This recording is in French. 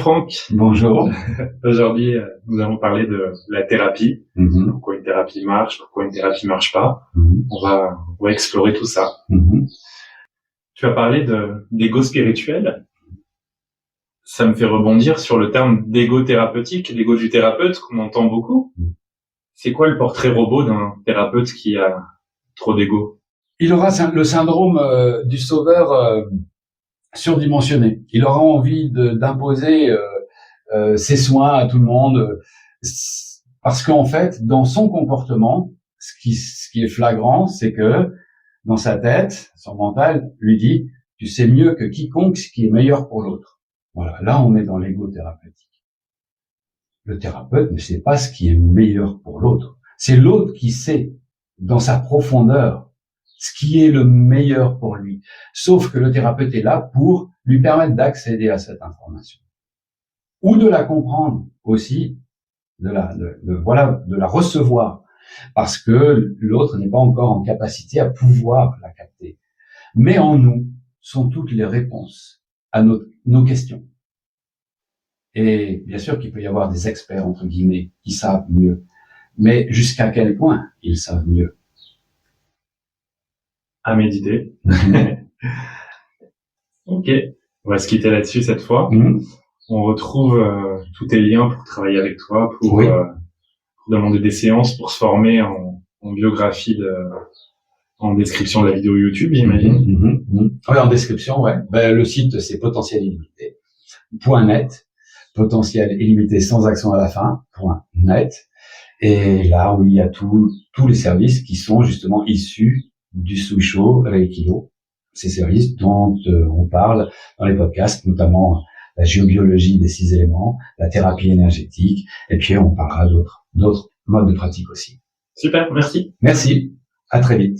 Franck. Bonjour. Aujourd'hui, nous allons parler de la thérapie. Pourquoi une thérapie marche, pourquoi une thérapie marche pas. On va explorer tout ça. Tu as parlé d'ego spirituel. Ça me fait rebondir sur le terme d'ego thérapeutique, l'ego du thérapeute qu'on entend beaucoup. C'est quoi le portrait robot d'un thérapeute qui a trop d'ego? Il aura le syndrome du sauveur surdimensionné. Il aura envie d'imposer ses soins à tout le monde, parce qu'en fait, dans son comportement, ce qui est flagrant, c'est que dans sa tête, son mental lui dit « tu sais mieux que quiconque ce qui est meilleur pour l'autre ». Voilà, là on est dans l'ego thérapeutique. Le thérapeute ne sait pas ce qui est meilleur pour l'autre. C'est l'autre qui sait, dans sa profondeur, ce qui est le meilleur pour lui. Sauf que le thérapeute est là pour lui permettre d'accéder à cette information. Ou de la comprendre aussi, de la recevoir. Parce que l'autre n'est pas encore en capacité à pouvoir la capter. Mais en nous sont toutes les réponses à nos questions. Et bien sûr qu'il peut y avoir des experts, entre guillemets, qui savent mieux. Mais jusqu'à quel point ils savent mieux? À méditer. Ok, on va se quitter là-dessus cette fois. On retrouve tous tes liens pour travailler avec toi, pour demander des séances, pour se former en biographie en description de la vidéo YouTube, j'imagine. Oui, en description, ouais. Le site, c'est potentiel illimité.net, potentiel illimité sans accent à la fin, .net. Et là où il y a tous les services qui sont justement issus du Suisho Reikilo, ces services dont on parle dans les podcasts, notamment la géobiologie des 6 éléments, la thérapie énergétique, et puis on parlera d'autres modes de pratique aussi. Super, merci. Merci, à très vite.